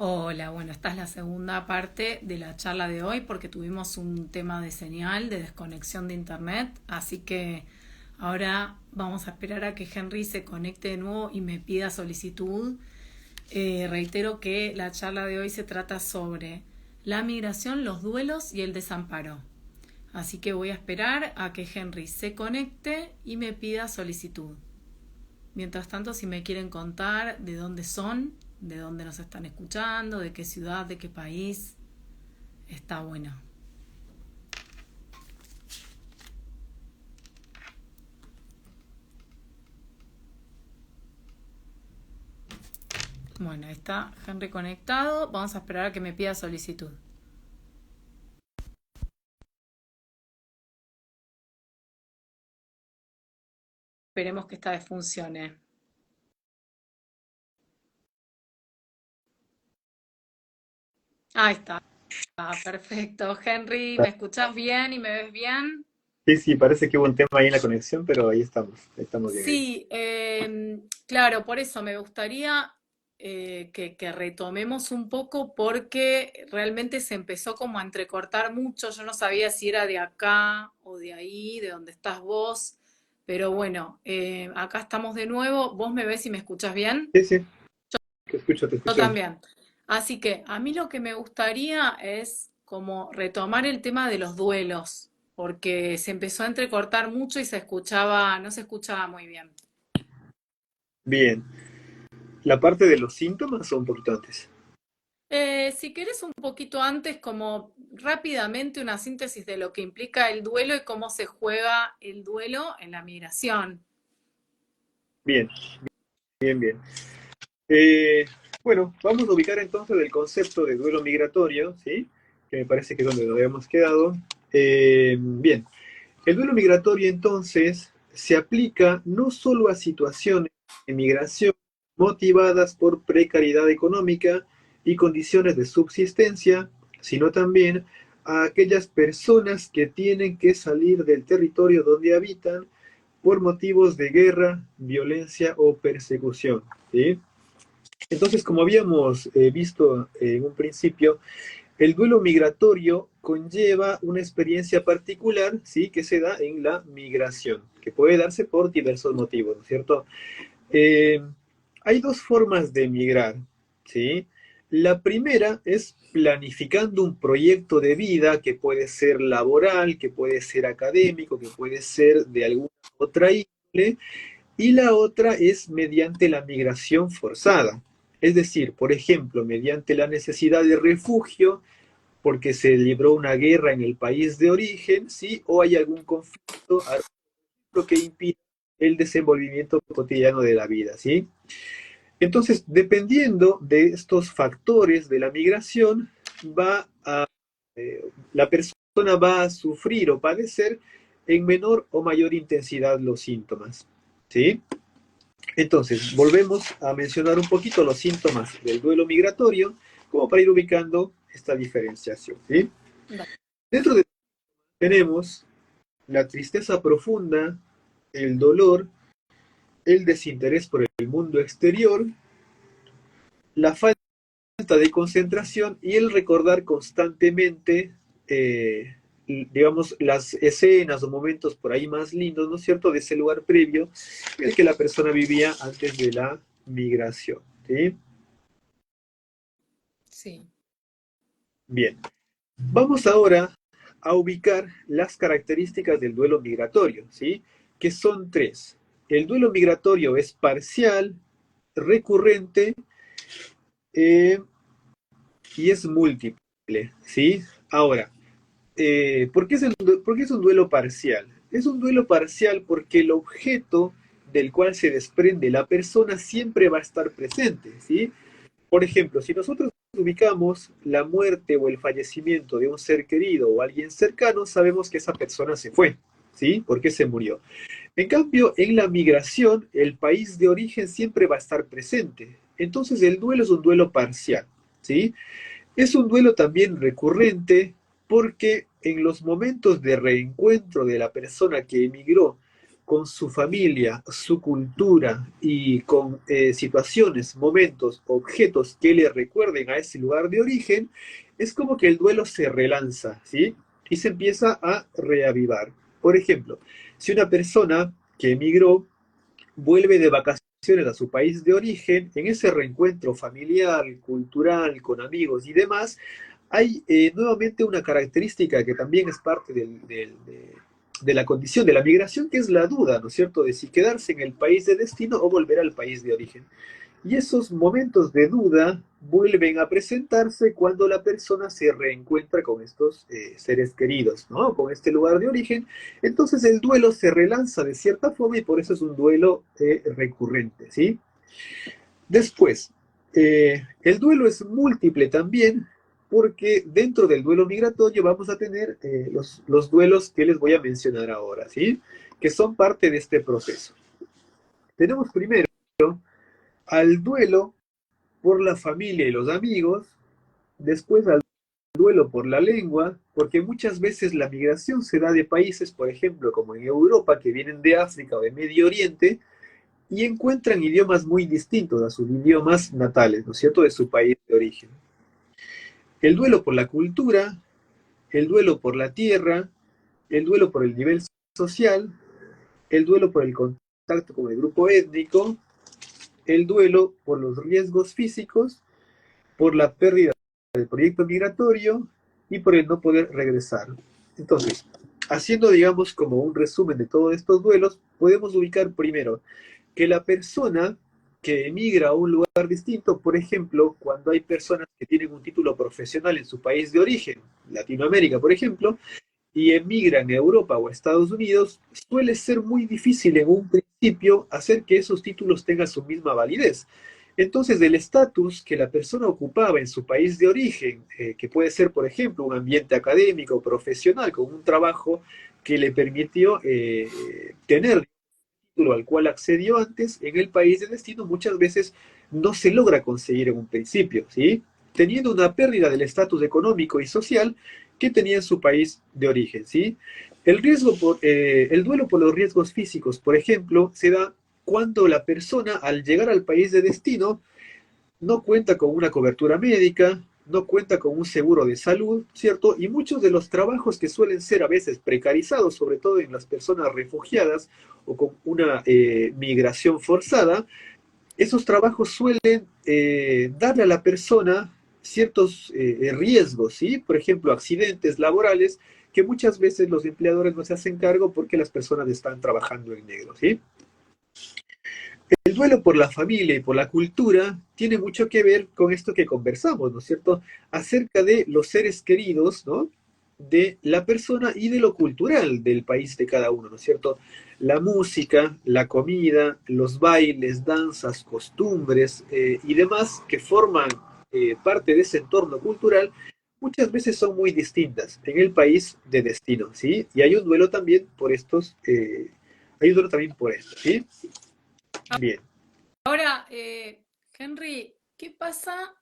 Hola, bueno, esta es la segunda parte de la charla de hoy porque tuvimos un tema de señal, de desconexión de internet, así que ahora vamos a esperar a que Henry se conecte de nuevo y me pida solicitud. Reitero que la charla de hoy se trata sobre la migración, los duelos y el desamparo. Así que voy a esperar a que Henry se conecte y me pida solicitud. Mientras tanto, si me quieren contar de dónde son, de dónde nos están escuchando, de qué ciudad, de qué país, está bueno. Bueno, ahí está Henry conectado. Vamos a esperar a que me pida solicitud. Esperemos que esta vez funcione. Ahí está. Perfecto. Henry, ¿me escuchás bien y me ves bien? Sí, sí, parece que hubo un tema ahí en la conexión, pero ahí estamos bien ahí. Sí, claro, por eso me gustaría que retomemos un poco porque realmente se empezó como a entrecortar mucho. Yo no sabía si era de acá o de ahí, de donde estás vos, pero bueno, acá estamos de nuevo. ¿Vos me ves y me escuchás bien? Sí, sí, te Yo escucho. también. Así que a mí lo que me gustaría es como retomar el tema de los duelos, porque se empezó a entrecortar mucho y no se escuchaba muy bien. Bien. La parte de los síntomas son importantes. Si querés un poquito antes, como rápidamente una síntesis de lo que implica el duelo y cómo se juega el duelo en la migración. Bien, bien. Eh, bueno, vamos a ubicar entonces el concepto de duelo migratorio, ¿sí? Que me parece que es donde nos habíamos quedado. Bien, el duelo migratorio entonces se aplica no solo a situaciones de migración motivadas por precariedad económica y condiciones de subsistencia, sino también a aquellas personas que tienen que salir del territorio donde habitan por motivos de guerra, violencia o persecución. ¿Sí? Entonces, como habíamos visto en un principio, el duelo migratorio conlleva una experiencia particular, ¿sí? Que se da en la migración, que puede darse por diversos motivos, ¿no es cierto? Eh, Hay dos formas de migrar, ¿sí? La primera es planificando un proyecto de vida que puede ser laboral, que puede ser académico, que puede ser de alguna otra índole, y la otra es mediante la migración forzada. Es decir, por ejemplo, mediante la necesidad de refugio porque se libró una guerra en el país de origen, ¿sí? O hay algún conflicto que impide el desenvolvimiento cotidiano de la vida, ¿sí? Entonces, dependiendo de estos factores de la migración, la persona va a sufrir o padecer en menor o mayor intensidad los síntomas, ¿sí? Entonces, volvemos a mencionar un poquito los síntomas del duelo migratorio, como para ir ubicando esta diferenciación, ¿sí? Dentro de tenemos la tristeza profunda, el dolor, el desinterés por el mundo exterior, la falta de concentración y el recordar constantemente, digamos, las escenas o momentos por ahí más lindos, ¿no es cierto?, de ese lugar previo en el que la persona vivía antes de la migración, ¿sí? Sí. Bien, vamos ahora a ubicar las características del duelo migratorio, ¿sí? Que son tres. El duelo migratorio es parcial, recurrente eh, y es múltiple, ¿sí? Ahora, ¿por qué es un duelo parcial? Es un duelo parcial porque el objeto del cual se desprende la persona siempre va a estar presente, ¿sí? Por ejemplo, si nosotros ubicamos la muerte o el fallecimiento de un ser querido o alguien cercano, sabemos que esa persona se fue, ¿sí? ¿Por qué se murió? En cambio, en la migración, el país de origen siempre va a estar presente. Entonces, el duelo es un duelo parcial, ¿sí? Es un duelo también recurrente porque en los momentos de reencuentro de la persona que emigró con su familia, su cultura y con situaciones, momentos, objetos que le recuerden a ese lugar de origen, es como que el duelo se relanza, ¿sí? Y se empieza a reavivar. Por ejemplo, si una persona que emigró vuelve de vacaciones a su país de origen, en ese reencuentro familiar, cultural, con amigos y demás, hay nuevamente una característica que también es parte de la condición de la migración, que es la duda, ¿no es cierto?, de si quedarse en el país de destino o volver al país de origen. Y esos momentos de duda vuelven a presentarse cuando la persona se reencuentra con estos seres queridos, ¿no? Con este lugar de origen. Entonces el duelo se relanza de cierta forma y por eso es un duelo recurrente, ¿sí? Después, el duelo es múltiple también porque dentro del duelo migratorio vamos a tener los duelos que les voy a mencionar ahora, ¿sí? Que son parte de este proceso. Tenemos primero al duelo por la familia y los amigos, después al duelo por la lengua, porque muchas veces la migración se da de países, por ejemplo, como en Europa, que vienen de África o de Medio Oriente, y encuentran idiomas muy distintos a sus idiomas natales, ¿no es cierto?, de su país de origen. El duelo por la cultura, el duelo por la tierra, el duelo por el nivel social, el duelo por el contacto con el grupo étnico, el duelo por los riesgos físicos, por la pérdida del proyecto migratorio y por el no poder regresar. Entonces, haciendo, digamos, como un resumen de todos estos duelos, podemos ubicar primero que la persona que emigra a un lugar distinto, por ejemplo, cuando hay personas que tienen un título profesional en su país de origen, Latinoamérica, por ejemplo, y emigran a Europa o a Estados Unidos, suele ser muy difícil en un principio hacer que esos títulos tengan su misma validez. Entonces, el estatus que la persona ocupaba en su país de origen, que puede ser, por ejemplo, un ambiente académico, profesional, con un trabajo que le permitió tener el título al cual accedió antes, en el país de destino muchas veces no se logra conseguir en un principio, ¿sí? Teniendo una pérdida del estatus económico y social que tenía en su país de origen, ¿sí? El duelo por los riesgos físicos, por ejemplo, se da cuando la persona al llegar al país de destino no cuenta con una cobertura médica, no cuenta con un seguro de salud, ¿cierto? Y muchos de los trabajos que suelen ser a veces precarizados, sobre todo en las personas refugiadas o con una migración forzada, esos trabajos suelen darle a la persona ciertos riesgos, ¿sí? Por ejemplo, accidentes laborales que muchas veces los empleadores no se hacen cargo porque las personas están trabajando en negro, ¿sí? El duelo por la familia y por la cultura tiene mucho que ver con esto que conversamos, ¿no es cierto? Acerca de los seres queridos, ¿no? De la persona y de lo cultural del país de cada uno, ¿no es cierto? La música, la comida, los bailes, danzas, costumbres y demás que forman parte de ese entorno cultural, muchas veces son muy distintas en el país de destino, ¿sí? Y hay un duelo también por estos, hay un duelo también por esto, ¿sí? Bien. Ahora, Henry, ¿qué pasa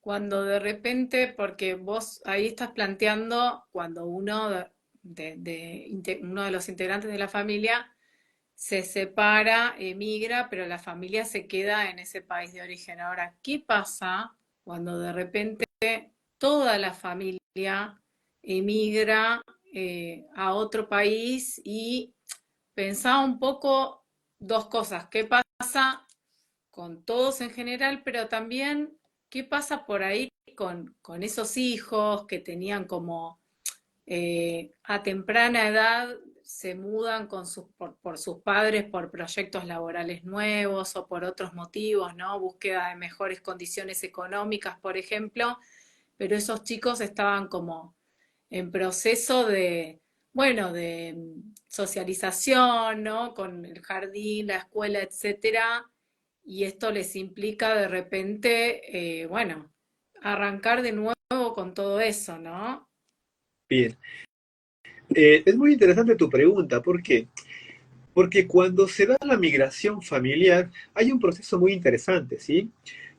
cuando de repente, porque vos ahí estás planteando cuando uno uno de los integrantes de la familia se separa, emigra, pero la familia se queda en ese país de origen? Ahora, ¿qué pasa cuando de repente toda la familia emigra a otro país? Y pensaba un poco dos cosas. ¿Qué pasa con todos en general, pero también qué pasa por ahí con esos hijos que tenían como a temprana edad se mudan por sus padres por proyectos laborales nuevos o por otros motivos, ¿no? Búsqueda de mejores condiciones económicas, por ejemplo, pero esos chicos estaban como en proceso de, bueno, de socialización, ¿no? Con el jardín, la escuela, etcétera, y esto les implica de repente, bueno, arrancar de nuevo con todo eso, ¿no? Bien. Es muy interesante tu pregunta. ¿Por qué? Porque cuando se da la migración familiar, hay un proceso muy interesante, ¿sí?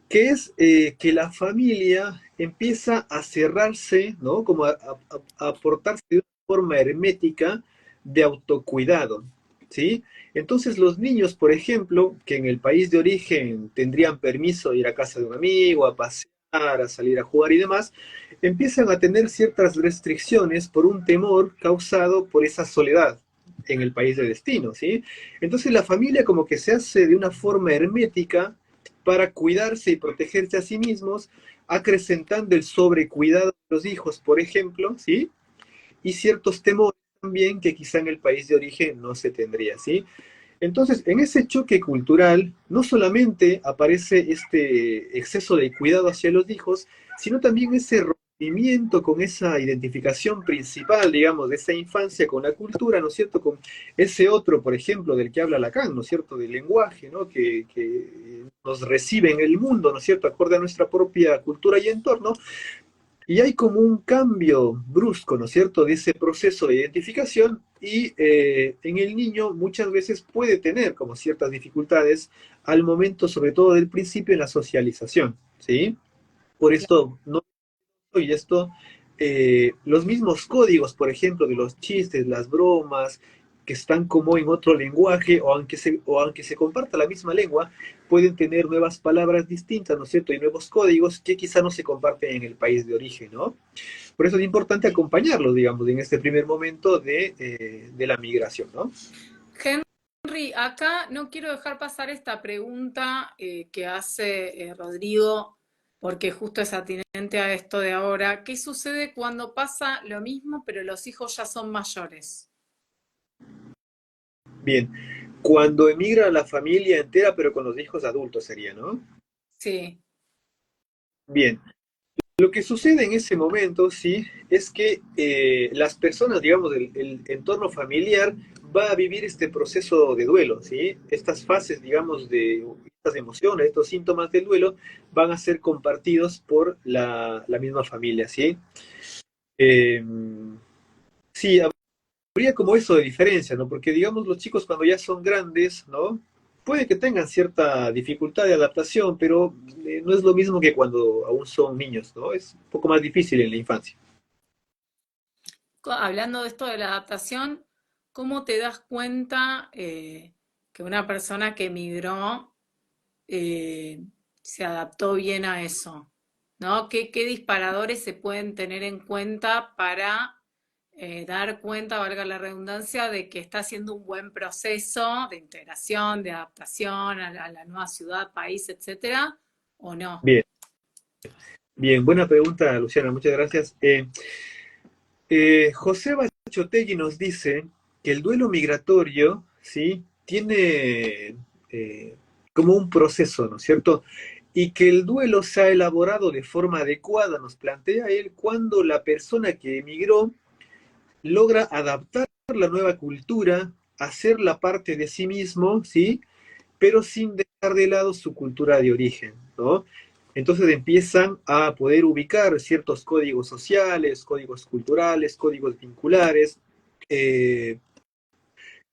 Que es que la familia empieza a cerrarse, ¿no? Como a portarse de una forma hermética de autocuidado. ¿sí? Entonces los niños, por ejemplo, que en el país de origen tendrían permiso de ir a casa de un amigo, a pasear, a salir a jugar y demás, empiezan a tener ciertas restricciones por un temor causado por esa soledad en el país de destino, ¿sí? Entonces la familia como que se hace de una forma hermética para cuidarse y protegerse a sí mismos, acrecentando el sobrecuidado de los hijos, por ejemplo, ¿sí? Y ciertos temores también que quizá en el país de origen no se tendría, ¿sí? Entonces, en ese choque cultural, no solamente aparece este exceso de cuidado hacia los hijos, sino también ese rompimiento con esa identificación principal, digamos, de esa infancia con la cultura, ¿no es cierto? Con ese otro, por ejemplo, del que habla Lacan, ¿no es cierto? Del lenguaje, ¿no? Que nos recibe en el mundo, ¿no es cierto? Acorde a nuestra propia cultura y entorno, y hay como un cambio brusco, ¿no es cierto?, de ese proceso de identificación y en el niño muchas veces puede tener como ciertas dificultades al momento, sobre todo del principio, en la socialización, ¿sí? Por esto, no, y esto, los mismos códigos, por ejemplo, de los chistes, las bromas, que están como en otro lenguaje, o aunque se comparta la misma lengua, pueden tener nuevas palabras distintas, ¿no es cierto? Y nuevos códigos que quizá no se comparten en el país de origen, ¿no? Por eso es importante acompañarlos, digamos, en este primer momento de la migración, ¿no? Henry, acá no quiero dejar pasar esta pregunta que hace Rodrigo, porque justo es atinente a esto de ahora. ¿Qué sucede cuando pasa lo mismo, pero los hijos ya son mayores? Bien, cuando emigra la familia entera, pero con los hijos adultos sería, ¿no? Sí, Bien, lo que sucede en ese momento, sí, es que las personas, digamos, el entorno familiar va a vivir este proceso de duelo, ¿sí? Estas fases, digamos, de estas emociones, estos síntomas del duelo, van a ser compartidos por la misma familia, ¿sí? Eh, sí, habría como eso de diferencia, ¿no? Porque, digamos, los chicos cuando ya son grandes, ¿no? Puede que tengan cierta dificultad de adaptación, pero no es lo mismo que cuando aún son niños, ¿no? Es un poco más difícil en la infancia. hablando de esto de la adaptación, ¿cómo te das cuenta que una persona que emigró eh, se adaptó bien a eso? ¿No? ¿Qué disparadores se pueden tener en cuenta para dar cuenta, valga la redundancia, de que está haciendo un buen proceso de integración, de adaptación a la nueva ciudad, país, etcétera, o no? Bien, bien, buena pregunta, Luciana, muchas gracias. José Bachotegui nos dice que el duelo migratorio, ¿sí? Tiene como un proceso, ¿no es cierto? Y que el duelo se ha elaborado de forma adecuada, nos plantea él, cuando la persona que emigró logra adaptar la nueva cultura, hacerla parte de sí mismo, ¿sí? Pero sin dejar de lado su cultura de origen, ¿no? Entonces empiezan a poder ubicar ciertos códigos sociales, códigos culturales, códigos vinculares, eh,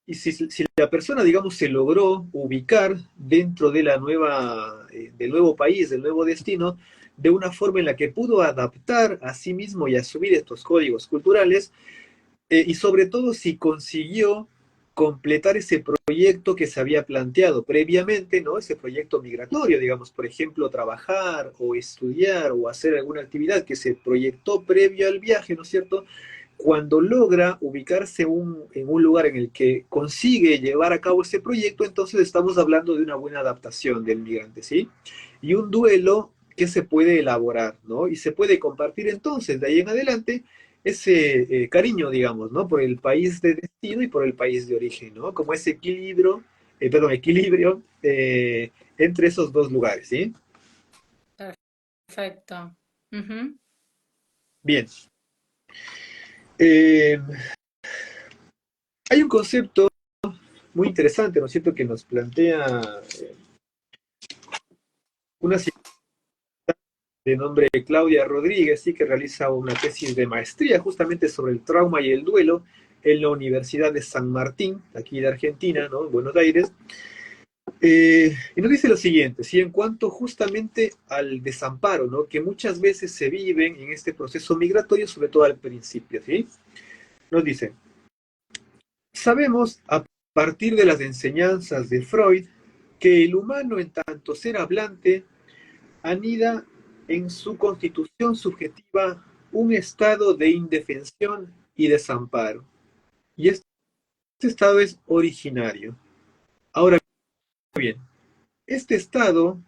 y si la persona, digamos, se logró ubicar dentro de la nueva, del nuevo país, del nuevo destino, de una forma en la que pudo adaptar a sí mismo y asumir estos códigos culturales, y sobre todo si consiguió completar ese proyecto que se había planteado previamente, ¿no? Ese proyecto migratorio, digamos, por ejemplo, trabajar o estudiar o hacer alguna actividad que se proyectó previo al viaje, ¿no es cierto? Cuando logra ubicarse en un lugar en el que consigue llevar a cabo ese proyecto, entonces estamos hablando de una buena adaptación del migrante, ¿sí? Y un duelo que se puede elaborar, ¿no? Y se puede compartir entonces de ahí en adelante ese cariño, digamos, ¿no? Por el país de destino y por el país de origen, ¿no? Como ese equilibrio, equilibrio entre esos dos lugares, ¿sí? Perfecto. Ujú. Bien. Eh, Hay un concepto muy interesante, ¿no es cierto?, que nos plantea una científica de nombre Claudia Rodríguez, sí, que realiza una tesis de maestría justamente sobre el trauma y el duelo en la Universidad de San Martín, aquí de Argentina, ¿no?, en Buenos Aires. Y nos dice lo siguiente, ¿sí? En cuanto justamente al desamparo, ¿no?, que muchas veces se viven en este proceso migratorio, sobre todo al principio, ¿sí? Nos dice, sabemos a partir de las enseñanzas de Freud, que el humano en tanto ser hablante anida en su constitución subjetiva un estado de indefensión y desamparo. Y este estado es originario. Ahora bien, este estado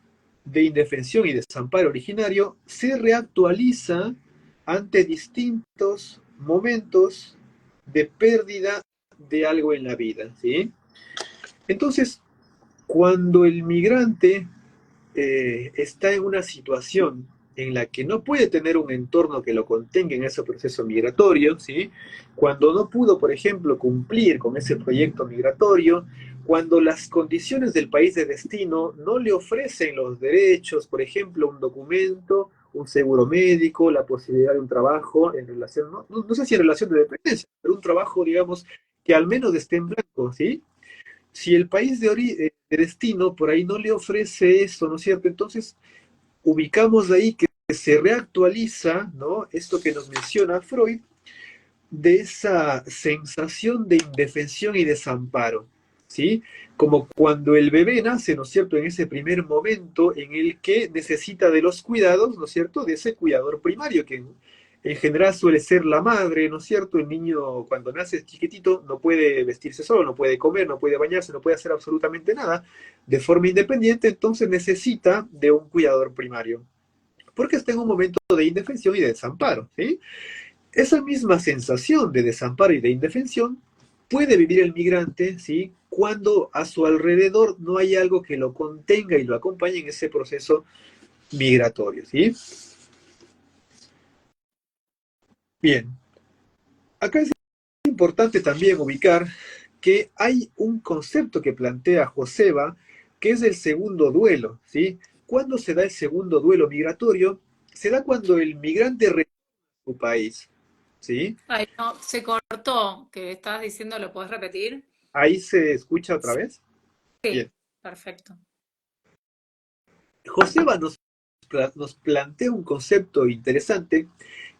de indefensión y desamparo originario se reactualiza ante distintos momentos de pérdida de algo en la vida, ¿sí? Entonces, cuando el migrante está en una situación en la que no puede tener un entorno que lo contenga en ese proceso migratorio, ¿sí? Cuando no pudo, por ejemplo, cumplir con ese proyecto migratorio, cuando las condiciones del país de destino no le ofrecen los derechos, por ejemplo, un documento, un seguro médico, la posibilidad de un trabajo en relación, no sé si en relación de dependencia, pero un trabajo, digamos, que al menos esté en blanco, ¿sí? Si el país de destino por ahí no le ofrece eso, ¿no es cierto? Entonces ubicamos ahí que se reactualiza, ¿no? Esto que nos menciona Freud, de esa sensación de indefensión y desamparo, ¿sí? Como cuando el bebé nace, ¿no es cierto?, en ese primer momento en el que necesita de los cuidados, ¿no es cierto?, de ese cuidador primario, que en general suele ser la madre, ¿no es cierto? El niño cuando nace chiquitito no puede vestirse solo, no puede comer, no puede bañarse, no puede hacer absolutamente nada de forma independiente, entonces necesita de un cuidador primario, porque está en un momento de indefensión y de desamparo, ¿sí? Esa misma sensación de desamparo y de indefensión puede vivir el migrante, ¿sí? Cuando a su alrededor no hay algo que lo contenga y lo acompañe en ese proceso migratorio, ¿sí? Bien, acá es importante también ubicar que hay un concepto que plantea Joseba, que es el segundo duelo, ¿sí? ¿Cuándo se da el segundo duelo migratorio? Se da cuando el migrante regresa a su país, ¿sí? Ay, no, se cortó, que estabas diciendo, ¿lo podés repetir? Ahí se escucha otra vez. Sí, Bien. perfecto. Joseba nos plantea un concepto interesante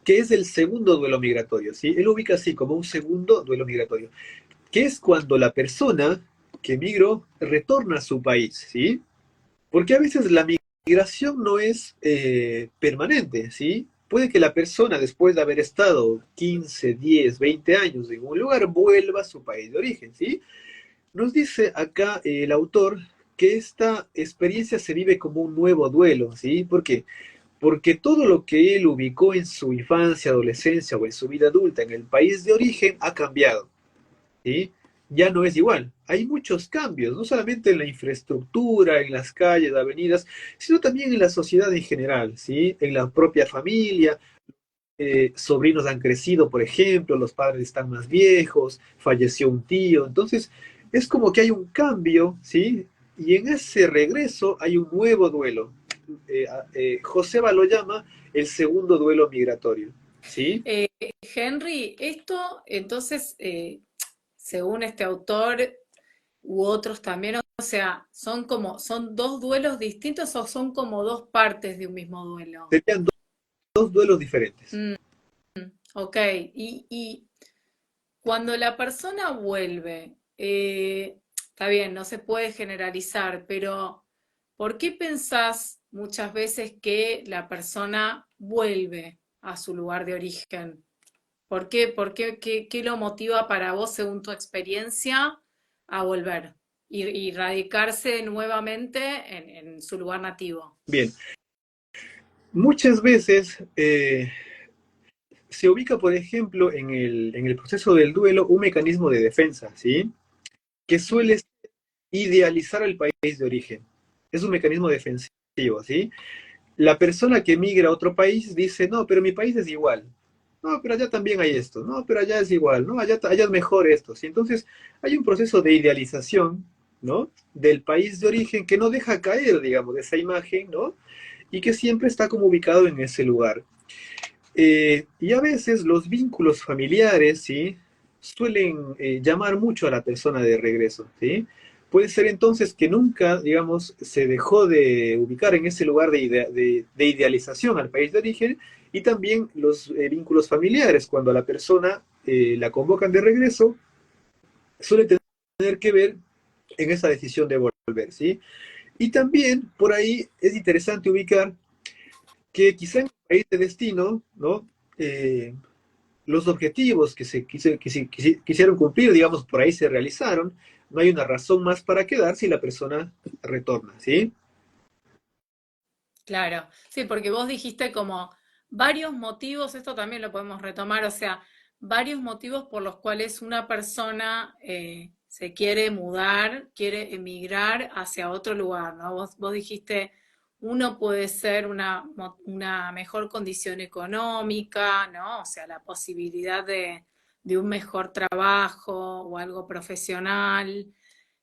que es el segundo duelo migratorio, ¿sí? Él ubica así como un segundo duelo migratorio, que es cuando la persona que migró retorna a su país, ¿sí? Porque a veces la migración no es permanente, ¿sí? Puede que la persona, después de haber estado 15, 10, 20 años en un lugar, vuelva a su país de origen, ¿sí? Nos dice acá el autor que esta experiencia se vive como un nuevo duelo, ¿sí? ¿Por qué? Porque todo lo que él ubicó en su infancia, adolescencia o en su vida adulta en el país de origen ha cambiado, ¿sí? Ya no es igual. Hay muchos cambios, no solamente en la infraestructura, en las calles, avenidas, sino también en la sociedad en general, ¿sí? En la propia familia. Sobrinos han crecido, por ejemplo, los padres están más viejos, falleció un tío, entonces es como que hay un cambio, ¿sí? Y en ese regreso hay un nuevo duelo. Joseba lo llama el segundo duelo migratorio, ¿sí? Eh, Henry, esto entonces, según este autor u otros también, o sea, son dos duelos distintos o son como dos partes de un mismo duelo. Serían dos duelos diferentes. Mm, ok, y cuando la persona vuelve, está bien, no se puede generalizar, pero ¿por qué pensás muchas veces que la persona vuelve a su lugar de origen? ¿Por qué? ¿Qué lo motiva para vos, según tu experiencia, a volver y radicarse nuevamente en su lugar nativo? Bien, muchas veces se ubica, por ejemplo, en el proceso del duelo un mecanismo de defensa, ¿sí? Que suele idealizar al país de origen. Es un mecanismo defensivo, ¿sí? La persona que migra a otro país dice, no, pero mi país es igual. No, pero allá también hay esto. No, pero allá es igual. No, allá es mejor esto. ¿Sí? Entonces, hay un proceso de idealización, ¿no? Del país de origen que no deja caer, digamos, de esa imagen, ¿no? Y que siempre está como ubicado en ese lugar. Y a veces los vínculos familiares, ¿sí? Suelen llamar mucho a la persona de regreso, ¿sí? Puede ser entonces que nunca, digamos, se dejó de ubicar en ese lugar de idealización al país de origen y también los vínculos familiares, cuando a la persona la convocan de regreso, suele tener tener que ver en esa decisión de volver, ¿sí? Y también por ahí es interesante ubicar que quizá en el país de destino, ¿no? Los objetivos que quisieron cumplir, digamos, por ahí se realizaron, no hay una razón más para quedar si la persona retorna, ¿sí? Claro, sí, porque vos dijiste como varios motivos, esto también lo podemos retomar, o sea, varios motivos por los cuales una persona se quiere mudar, quiere emigrar hacia otro lugar, ¿no? Vos dijiste, uno puede ser una mejor condición económica, ¿no? O sea, la posibilidad de un mejor trabajo o algo profesional.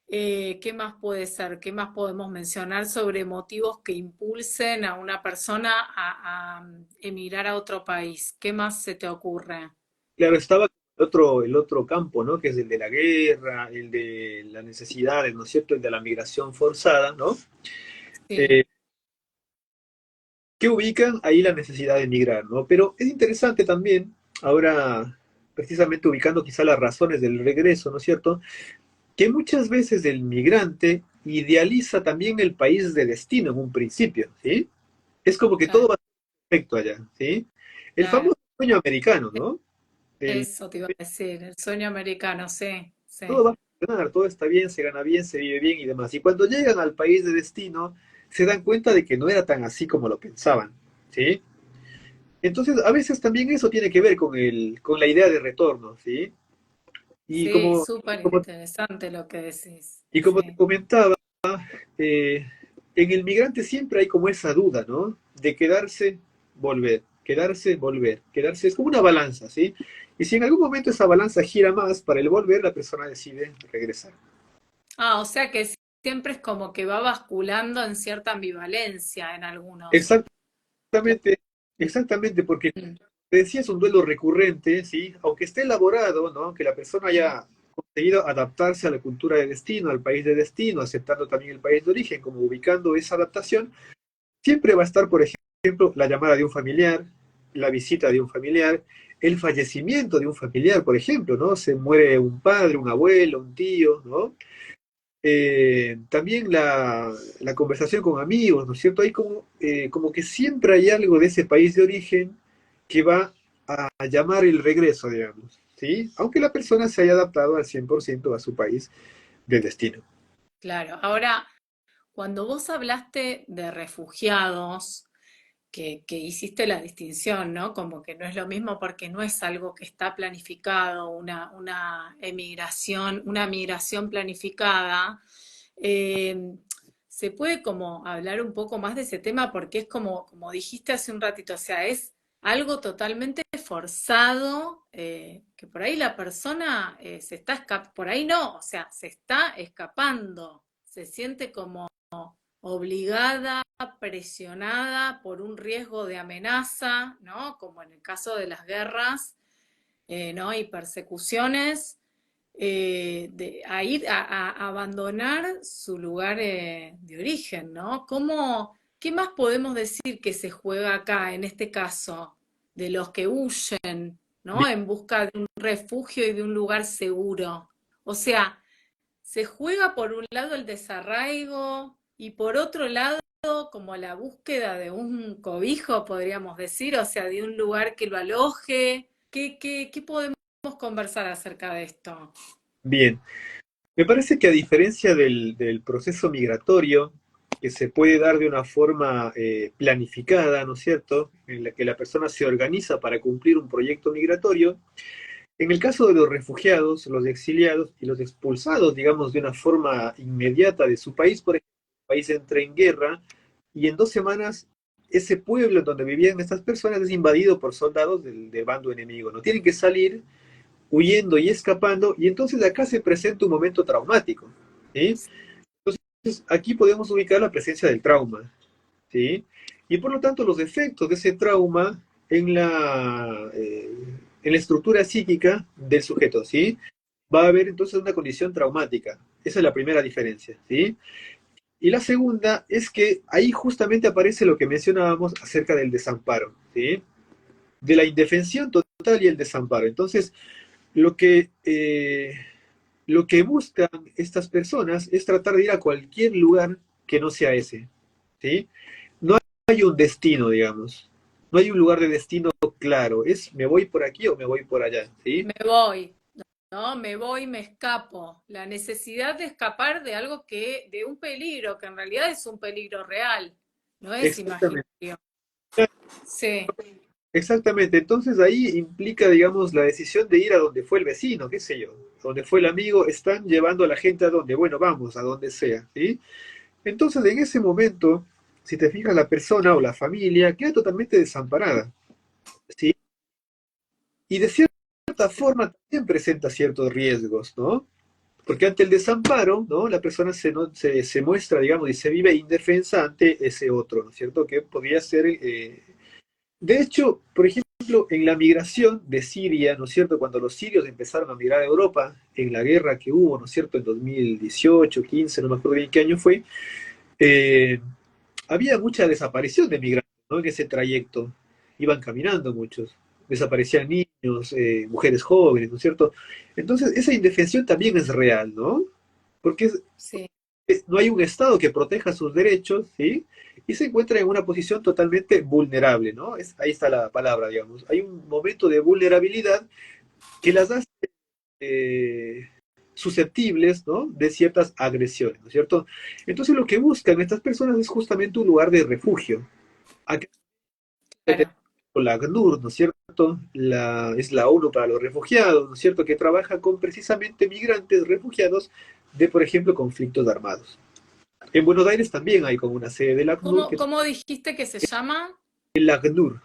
¿Qué más puede ser? ¿Qué más podemos mencionar sobre motivos que impulsen a una persona a emigrar a otro país? ¿Qué más se te ocurre? Claro, estaba el otro campo, ¿no? Que es el de la guerra, el de las necesidades, ¿no es cierto? El de la migración forzada, ¿no? Sí, Eh, que ubican ahí la necesidad de emigrar, ¿no? Pero es interesante también, ahora precisamente ubicando quizá las razones del regreso, ¿no es cierto? Que muchas veces el migrante idealiza también el país de destino en un principio, ¿sí? Es como que todo claro, va a ser perfecto allá, ¿sí? El claro. famoso sueño americano, ¿no? El, Eso te iba a decir, el sueño americano, sí, todo sí. va a funcionar, todo está bien, se gana bien, se vive bien y demás. Y cuando llegan al país de destino, se dan cuenta de que no era tan así como lo pensaban, ¿sí? Entonces, a veces también eso tiene que ver con la idea de retorno, ¿sí? Y Sí, como, súper como, interesante lo que decís. y como te Sí, comentaba, eh, en el migrante siempre hay como esa duda, ¿no? De quedarse, volver, quedarse, volver, quedarse. Es como una balanza, ¿sí? Y si en algún momento esa balanza gira más para el volver, la persona decide regresar. ah, o sea que siempre es como que va basculando en cierta ambivalencia en algunos. Exactamente, exactamente, porque Mm, te decía, es un duelo recurrente, ¿sí? Aunque esté elaborado, ¿no? Que la persona haya conseguido adaptarse a la cultura de destino, al país de destino, aceptando también el país de origen, como ubicando esa adaptación, siempre va a estar, por ejemplo, la llamada de un familiar, la visita de un familiar, el fallecimiento de un familiar, por ejemplo, ¿no? Se muere un padre, un abuelo, un tío, ¿no? También la conversación con amigos, ¿no es cierto? Hay como que siempre hay algo de ese país de origen que va a llamar el regreso, digamos, ¿sí? Aunque la persona se haya adaptado al 100% a su país de destino. claro, ahora, cuando vos hablaste de refugiados, que hiciste la distinción, ¿no? Como que no es lo mismo porque no es algo que está planificado, una emigración, una migración planificada. Eh, Se puede como hablar un poco más de ese tema porque es como dijiste hace un ratito, o sea, es algo totalmente forzado, que por ahí la persona se está escapando, por ahí no, o sea, se está escapando, se siente como obligada, presionada por un riesgo de amenaza, ¿no? Como en el caso de las guerras, ¿no? Y persecuciones, a ir a abandonar su lugar de origen, ¿no? ¿Qué más podemos decir que se juega acá, en este caso, de los que huyen, ¿no? En busca de un refugio y de un lugar seguro. O sea, se juega por un lado el desarraigo y por otro lado como la búsqueda de un cobijo, podríamos decir, o sea, de un lugar que lo aloje. ¿Qué podemos conversar acerca de esto? Bien, me parece que a diferencia del proceso migratorio, que se puede dar de una forma planificada, ¿no es cierto?, en la que la persona se organiza para cumplir un proyecto migratorio, en el caso de los refugiados, los exiliados y los expulsados, digamos, de una forma inmediata de su país, por ejemplo, el país entra en guerra y en 2 semanas ese pueblo donde vivían estas personas es invadido por soldados del bando enemigo. No tienen que salir huyendo y escapando y entonces acá se presenta un momento traumático. ¿Sí? Entonces aquí podemos ubicar la presencia del trauma. ¿Sí? Y por lo tanto los efectos de ese trauma en la estructura psíquica del sujeto, ¿sí? Va a haber entonces una condición traumática. Esa es la primera diferencia, ¿sí? Y la segunda es que ahí justamente aparece lo que mencionábamos acerca del desamparo, ¿sí? De la indefensión total y el desamparo. Entonces, lo que lo que buscan estas personas es tratar de ir a cualquier lugar que no sea ese, ¿sí? No hay un destino, digamos. No hay un lugar de destino claro. Es me voy por aquí o me voy por allá, ¿sí? Me voy, ¿no? Me voy, me escapo. La necesidad de escapar de algo de un peligro, que en realidad es un peligro real, no es Exactamente. imaginario. Sí, Exactamente. Entonces ahí implica, digamos, la decisión de ir a donde fue el vecino, qué sé yo, donde fue el amigo, están llevando a la gente a donde, bueno, vamos, a donde sea, ¿sí? Entonces, en ese momento, si te fijas, la persona o la familia queda totalmente desamparada, ¿sí? Y de cierta forma también presenta ciertos riesgos, ¿no? Porque ante el desamparo, ¿no? La persona se muestra, digamos, y se vive indefensa ante ese otro, ¿no es cierto? Que podría ser... De hecho, por ejemplo, en la migración de Siria, ¿no es cierto? Cuando los sirios empezaron a migrar a Europa, en la guerra que hubo, ¿no es cierto? En 2018, 15, no me acuerdo bien qué año fue, eh, había mucha desaparición de migrantes, ¿no? En ese trayecto. Iban caminando muchos. Desaparecían niños, mujeres jóvenes, ¿no es cierto? Entonces, esa indefensión también es real, ¿no? Porque sí. no hay un Estado que proteja sus derechos, ¿sí? Y se encuentra en una posición totalmente vulnerable, ¿no? Ahí está la palabra, digamos. Hay un momento de vulnerabilidad que las hace eh, susceptibles, ¿no? De ciertas agresiones, ¿no es cierto? Entonces lo que buscan estas personas es justamente un lugar de refugio. Acá tenemos Claro. la ACNUR, ¿no es cierto? Es la ONU para los refugiados, ¿no es cierto? Que trabaja con precisamente migrantes refugiados de, por ejemplo, conflictos armados. En Buenos Aires también hay como una sede del ACNUR, ¿Cómo, que es cómo dijiste que se llama? el ACNUR,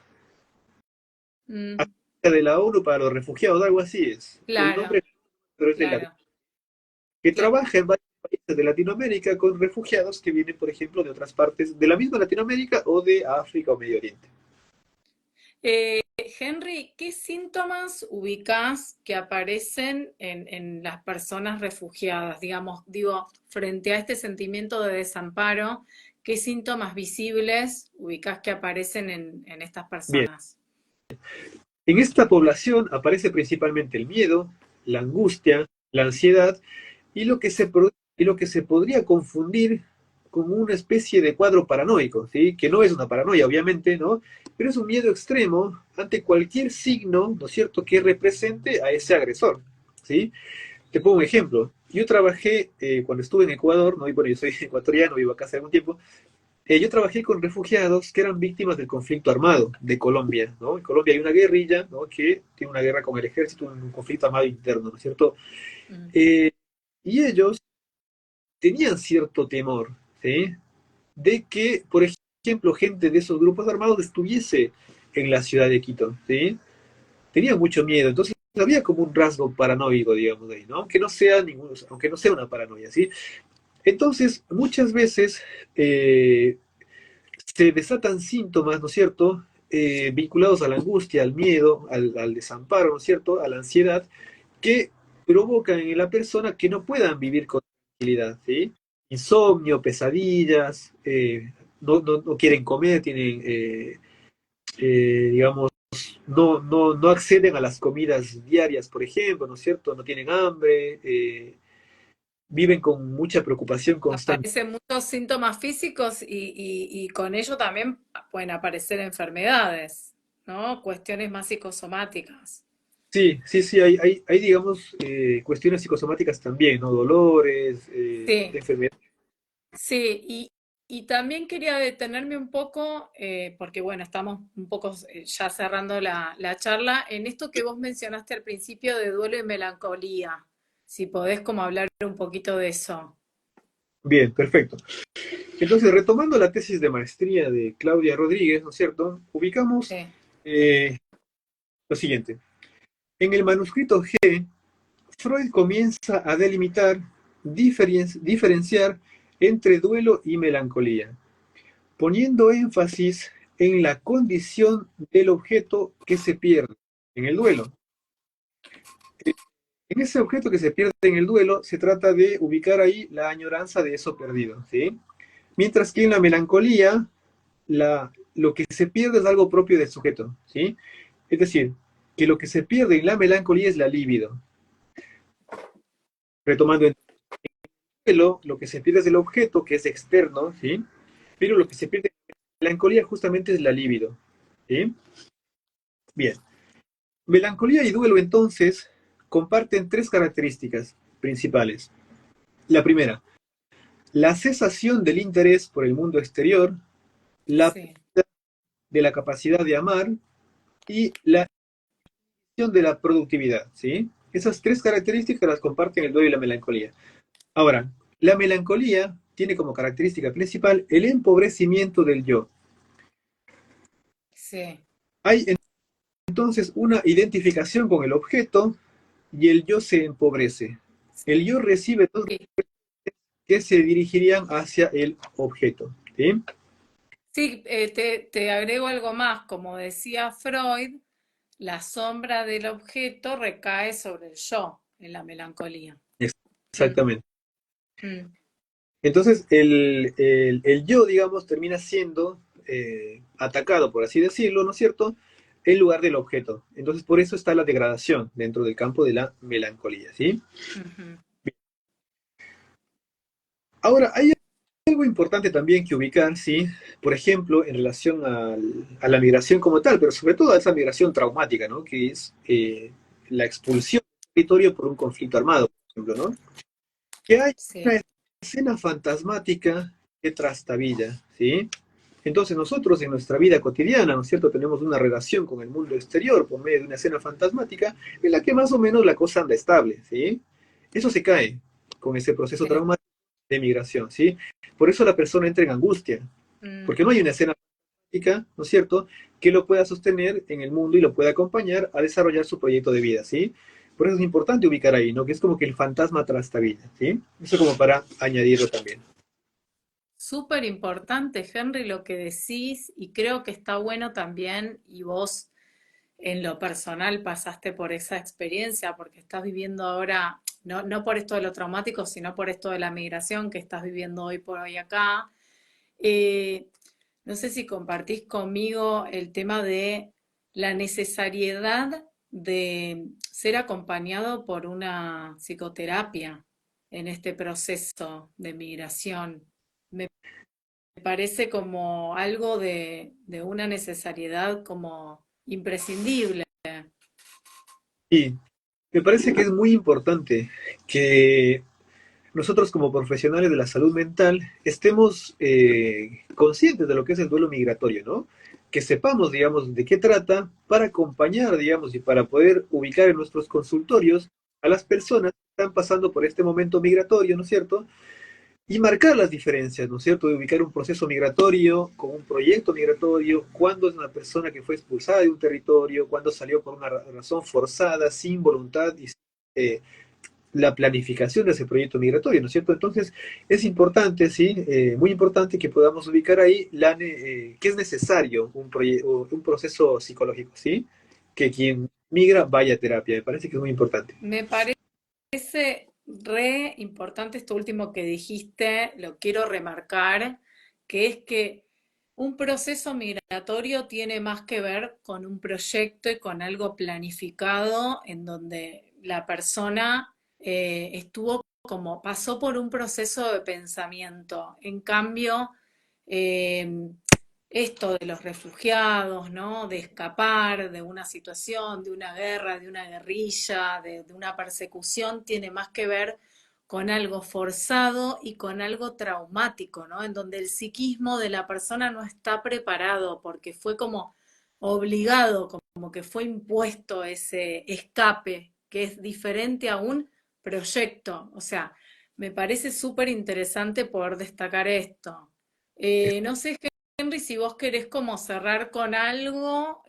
Mm, de la ONU para los refugiados, algo así es. El claro, nombre pero es de la claro. que Claro. trabaja en varios países de Latinoamérica con refugiados que vienen, por ejemplo, de otras partes de la misma Latinoamérica o de África o Medio Oriente. Henry, ¿qué síntomas ubicás que aparecen en las personas refugiadas? Digamos, digo, frente a este sentimiento de desamparo, ¿qué síntomas visibles ubicás que aparecen en estas Bien, personas? en esta población aparece principalmente el miedo, la angustia, la ansiedad y lo que se podría confundir con una especie de cuadro paranoico, ¿sí? Que no es una paranoia, obviamente, ¿no? Pero es un miedo extremo ante cualquier signo, ¿no es cierto?, que represente a ese agresor, ¿sí? Te pongo un ejemplo. Yo trabajé cuando estuve en Ecuador, ¿no? Y bueno, yo soy ecuatoriano, vivo acá hace algún tiempo. Yo trabajé con refugiados que eran víctimas del conflicto armado de Colombia, ¿no? En Colombia hay una guerrilla, ¿no? Que tiene una guerra con el ejército, un conflicto armado interno, ¿no es cierto? Mm. Eh, y ellos tenían cierto temor, ¿sí? De que, por ejemplo, gente de esos grupos armados estuviese en la ciudad de Quito, ¿sí? Tenían mucho miedo, entonces había como un rasgo paranoico, digamos, de ahí, ¿no? Aunque no sea una paranoia, ¿sí? Entonces, muchas veces se desatan síntomas, ¿no es cierto?, vinculados a la angustia, al miedo, al desamparo, ¿no es cierto?, a la ansiedad, que provocan en la persona que no puedan vivir con tranquilidad, ¿sí? Insomnio, pesadillas, no quieren comer, tienen, digamos, no acceden a las comidas diarias, por ejemplo, ¿no es cierto? No tienen hambre, viven con mucha preocupación constante. Aparecen muchos síntomas físicos y con ello también pueden aparecer enfermedades, ¿no? Cuestiones más psicosomáticas. Sí, sí, sí, hay digamos, cuestiones psicosomáticas también, ¿no? Dolores, Sí, enfermedades. sí, y también quería detenerme un poco, porque bueno, estamos un poco ya cerrando la charla, en esto que vos mencionaste al principio de duelo y melancolía. Si podés como hablar un poquito de eso. Bien, perfecto. Entonces, retomando la tesis de maestría de Claudia Rodríguez, ¿no es cierto? Ubicamos Sí. eh, lo siguiente. En el manuscrito G, Freud comienza a delimitar, diferenciar entre duelo y melancolía, poniendo énfasis en la condición del objeto que se pierde en el duelo. En ese objeto que se pierde en el duelo, se trata de ubicar ahí la añoranza de eso perdido, ¿sí? Mientras que en la melancolía, lo que se pierde es algo propio del sujeto, ¿sí? Es decir, que lo que se pierde en la melancolía es la libido. Retomando, lo que se pierde es el objeto, que es externo, ¿sí? Pero lo que se pierde en la melancolía justamente es la libido, ¿sí? Bien. Melancolía y duelo, entonces, comparten tres características principales. La primera, la cesación del interés por el mundo exterior, la Sí, de la capacidad de amar y la de la productividad, ¿sí? Esas tres características las comparten el duelo y la melancolía. Ahora, la melancolía tiene como característica principal el empobrecimiento del yo. sí. Hay entonces una identificación con el objeto y el yo se empobrece. El yo recibe dos Sí, que se dirigirían hacia el objeto, ¿sí? sí, te agrego algo más. Como decía Freud, la sombra del objeto recae sobre el yo en la melancolía. Mm, Exactamente. mm. Entonces, el yo, digamos, termina siendo atacado, por así decirlo, ¿no es cierto?, en lugar del objeto. Entonces, por eso está la degradación dentro del campo de la melancolía, ¿sí? Ujú. Ahora, hay algo importante también que ubicar, ¿sí? Por ejemplo, en relación a la migración como tal, pero sobre todo a esa migración traumática, ¿no? Que es la expulsión del territorio por un conflicto armado, por ejemplo, ¿no? Que hay Sí, una escena fantasmática que trastabilla, ¿sí? Entonces nosotros en nuestra vida cotidiana, ¿no es cierto?, tenemos una relación con el mundo exterior por medio de una escena fantasmática en la que más o menos la cosa anda estable, ¿sí? Eso se cae con ese proceso sí. traumático de migración, ¿sí? Por eso la persona entra en angustia, porque no Ujú. hay una escena fantasmática, ¿no es cierto?, que lo pueda sostener en el mundo y lo pueda acompañar a desarrollar su proyecto de vida, ¿sí? Por eso es importante ubicar ahí, ¿no? Que es como que el fantasma trastabilla, ¿sí? Eso como para añadirlo también. Súper importante, Henry, lo que decís, y creo que está bueno también, y vos en lo personal pasaste por esa experiencia, porque estás viviendo ahora, no por esto de lo traumático, sino por esto de la migración que estás viviendo hoy por hoy acá. Eh, no sé si compartís conmigo el tema de la necesariedad de ser acompañado por una psicoterapia en este proceso de migración. Me parece como algo de una necesariedad como imprescindible. Y me parece que es muy importante que nosotros como profesionales de la salud mental estemos conscientes de lo que es el duelo migratorio, ¿no? Que sepamos, digamos, de qué trata para acompañar, digamos, y para poder ubicar en nuestros consultorios a las personas que están pasando por este momento migratorio, ¿no es cierto? Y marcar las diferencias, ¿no es cierto? De ubicar un proceso migratorio con un proyecto migratorio, cuándo es una persona que fue expulsada de un territorio, cuándo salió por una razón forzada, sin voluntad y eh, la planificación de ese proyecto migratorio, ¿no es cierto? Entonces, es importante, sí, muy importante que podamos ubicar ahí que es necesario un proceso psicológico, ¿sí? Que quien migra vaya a terapia, me parece que es muy importante. Me parece re importante esto último que dijiste, lo quiero remarcar, que es que un proceso migratorio tiene más que ver con un proyecto y con algo planificado en donde la persona estuvo como, pasó por un proceso de pensamiento. En cambio, eh, esto de los refugiados, ¿no? De escapar de una situación, de una guerra, de una guerrilla, de una persecución, tiene más que ver con algo forzado y con algo traumático, ¿no? En donde el psiquismo de la persona no está preparado porque fue como obligado, como que fue impuesto ese escape, que es diferente a un proyecto. O sea, me parece súper interesante poder destacar esto. No sé, Henry, si vos querés como cerrar con algo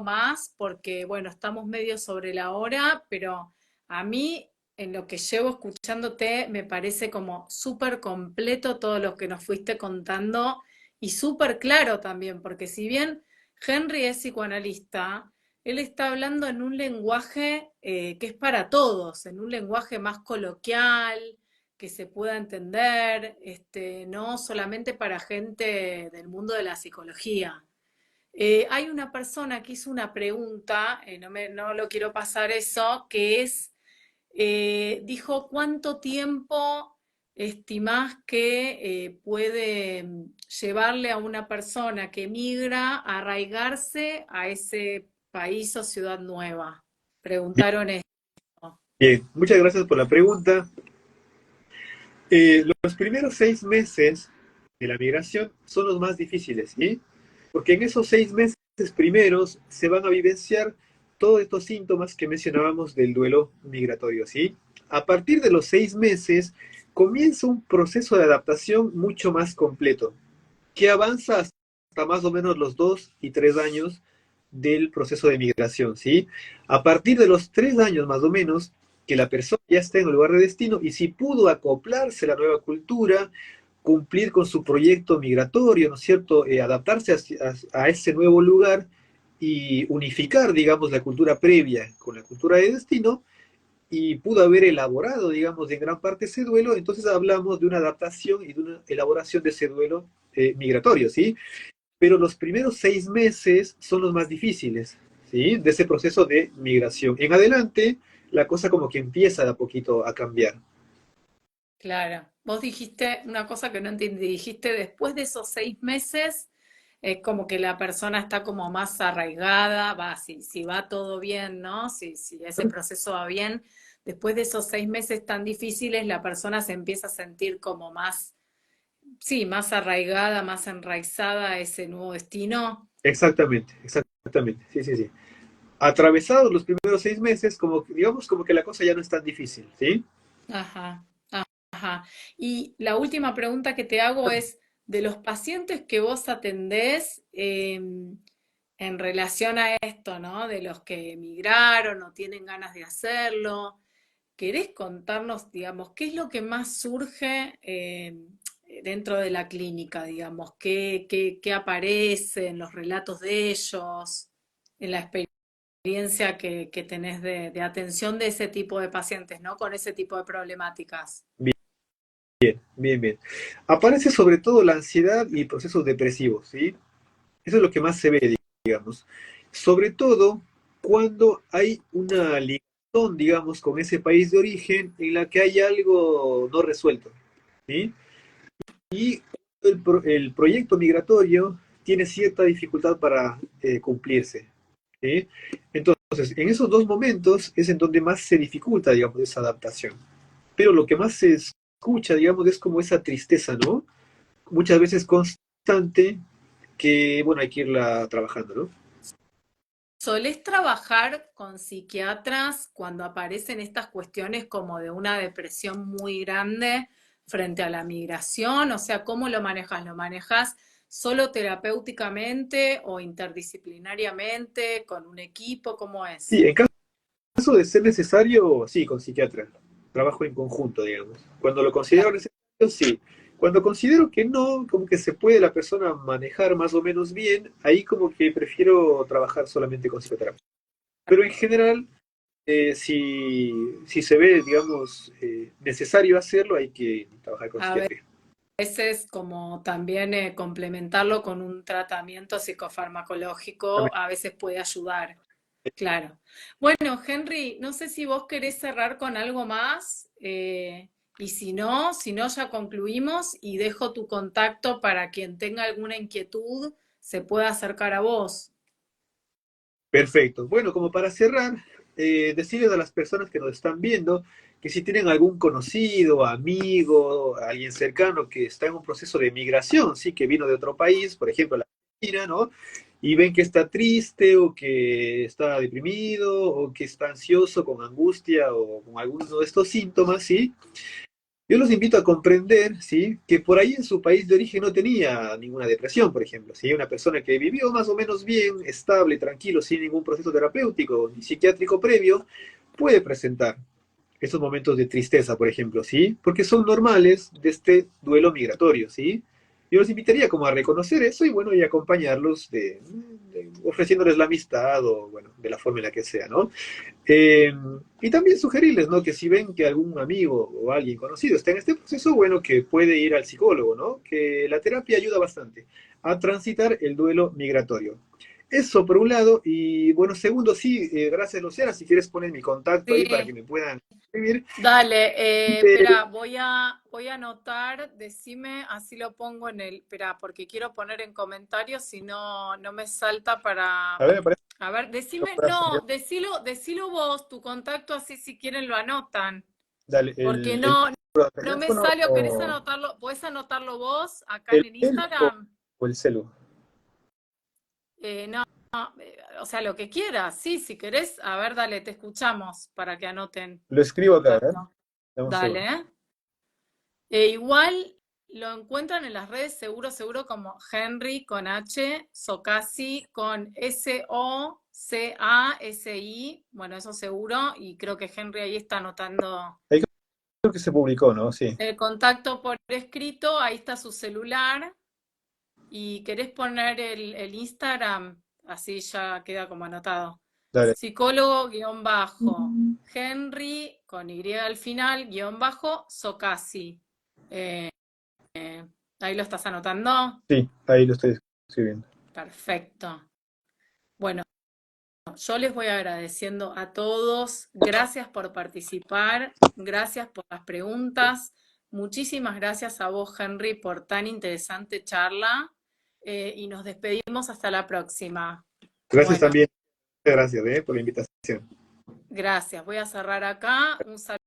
más, porque bueno, estamos medio sobre la hora, pero a mí, en lo que llevo escuchándote, me parece como súper completo todo lo que nos fuiste contando y súper claro también, porque si bien Henry es psicoanalista, él está hablando en un lenguaje que es para todos, en un lenguaje más coloquial, que se pueda entender, no solamente para gente del mundo de la psicología. Hay una persona que hizo una pregunta, no lo quiero pasar eso, que es dijo cuánto tiempo estimás que puede llevarle a una persona que migra a arraigarse a ese país o ciudad nueva. Preguntaron esto. Bien, muchas gracias por la pregunta. Los primeros 6 meses de la migración son los más difíciles, ¿sí? Porque en esos 6 meses primeros se van a vivenciar todos estos síntomas que mencionábamos del duelo migratorio, ¿sí? A partir de los 6 meses comienza un proceso de adaptación mucho más completo, que avanza hasta más o menos los 2 y 3 años del proceso de migración, ¿sí? A partir de los 3 años más o menos, que la persona ya está en el lugar de destino y si pudo acoplarse a la nueva cultura, cumplir con su proyecto migratorio, ¿no es cierto? Adaptarse a ese nuevo lugar y unificar, digamos, la cultura previa con la cultura de destino, y pudo haber elaborado, digamos, en gran parte ese duelo, entonces hablamos de una adaptación y de una elaboración de ese duelo migratorio, ¿sí? Pero los primeros 6 meses son los más difíciles, ¿sí? De ese proceso de migración. En adelante, la cosa como que empieza de a poquito a cambiar. Claro, vos dijiste una cosa que no entendí, dijiste después de esos 6 meses, como que la persona está como más arraigada, va, si va todo bien, ¿no? Si ese proceso va bien, después de esos 6 meses tan difíciles, la persona se empieza a sentir como más, sí, más arraigada, más enraizada a ese nuevo destino. Exactamente, exactamente, sí, sí, sí. Atravesados los primeros 6 meses, como, digamos, como que la cosa ya no es tan difícil, ¿sí? Ajá, ajá. Y la última pregunta que te hago es, de los pacientes que vos atendés, en relación a esto, ¿no? De los que emigraron o tienen ganas de hacerlo, ¿querés contarnos, digamos, qué es lo que más surge dentro de la clínica, digamos? ¿Qué aparece en los relatos de ellos, en la experiencia que tenés de atención de ese tipo de pacientes, ¿no? Con ese tipo de problemáticas. Bien, bien. Aparece sobre todo la ansiedad y procesos depresivos, ¿sí? Eso es lo que más se ve, digamos. Sobre todo cuando hay una ligación, digamos, con ese país de origen en la que hay algo no resuelto, ¿sí? Y el proyecto migratorio tiene cierta dificultad para cumplirse, ¿sí? Entonces, en esos dos momentos es en donde más se dificulta, digamos, esa adaptación. Pero lo que más se escucha, digamos, es como esa tristeza, ¿no? Muchas veces constante, que, bueno, hay que irla trabajando, ¿no? ¿Solés trabajar con psiquiatras cuando aparecen estas cuestiones como de una depresión muy grande frente a la migración? O sea, ¿cómo lo manejas? ¿Lo manejas solo terapéuticamente o interdisciplinariamente con un equipo? ¿Cómo es? Sí, en caso de ser necesario, sí, con psiquiatra. Trabajo en conjunto, digamos. Cuando lo considero necesario, sí. Cuando considero que no, como que se puede la persona manejar más o menos bien, ahí como que prefiero trabajar solamente con psicoterapia. Pero en general, si se ve, digamos, necesario hacerlo, hay que trabajar con A psiquiatría. veces como también complementarlo con un tratamiento psicofarmacológico a veces puede ayudar. Claro. Bueno, Henry, no sé si vos querés cerrar con algo más, y si no, ya concluimos y dejo tu contacto para quien tenga alguna inquietud se pueda acercar a vos. Perfecto. Bueno, como para cerrar, decirles a las personas que nos están viendo que si tienen algún conocido, amigo, alguien cercano que está en un proceso de migración, sí, que vino de otro país, por ejemplo, la Argentina, ¿no? Y ven que está triste o que está deprimido o que está ansioso con angustia o con alguno de estos síntomas, ¿sí? Yo los invito a comprender, ¿sí? Que por ahí en su país de origen no tenía ninguna depresión, por ejemplo, ¿sí? Una persona que vivió más o menos bien, estable, tranquilo, sin ningún proceso terapéutico ni psiquiátrico previo, puede presentar esos momentos de tristeza, por ejemplo, ¿sí? Porque son normales de este duelo migratorio, ¿sí? Yo los invitaría como a reconocer eso y, bueno, y acompañarlos ofreciéndoles la amistad o, bueno, de la forma en la que sea, ¿no? Eh, y también sugerirles, ¿no? Que si ven que algún amigo o alguien conocido está en este proceso, bueno, que puede ir al psicólogo, ¿no? Que la terapia ayuda bastante a transitar el duelo migratorio. eso por un lado, y bueno, segundo, sí, gracias Luciana, si quieres poner mi contacto ahí para que Sí, me puedan escribir. dale, Eh, espera, voy a anotar, decime, así lo pongo en el, espera, porque quiero poner en comentarios, si no, no me salta para, a ver, me parece a ver, que decime, pueda salir. no, decilo vos, tu contacto, así si quieren lo anotan, Dale, porque el no, número de no me teléfono sale, o querés o anotarlo, podés anotarlo vos acá el en el mail Instagram. o el celu. No, o sea, lo que quieras, sí, si querés, a ver, dale, te escuchamos para que anoten Lo el escribo acá, a ver, contacto. dame un Dale, segundo. ¿eh? Igual lo encuentran en las redes seguro, seguro como Henry con H, Socasi con Socasi, bueno, eso seguro, y creo que Henry ahí está anotando Ahí creo que se publicó, ¿no? Sí, el contacto por escrito, ahí está su celular, y querés poner el Instagram, así ya queda como anotado. dale. Psicólogo guión bajo, Henry con Y al final, guión bajo, Socasi. Ahí lo estás anotando. Sí, ahí lo estoy escribiendo. Perfecto. Bueno, yo les voy agradeciendo a todos. Gracias por participar. Gracias por las preguntas. Muchísimas gracias a vos, Henry, por tan interesante charla. Y nos despedimos hasta la próxima. Gracias Bueno, también, gracias, por la invitación. gracias. Voy a cerrar acá. Un saludo.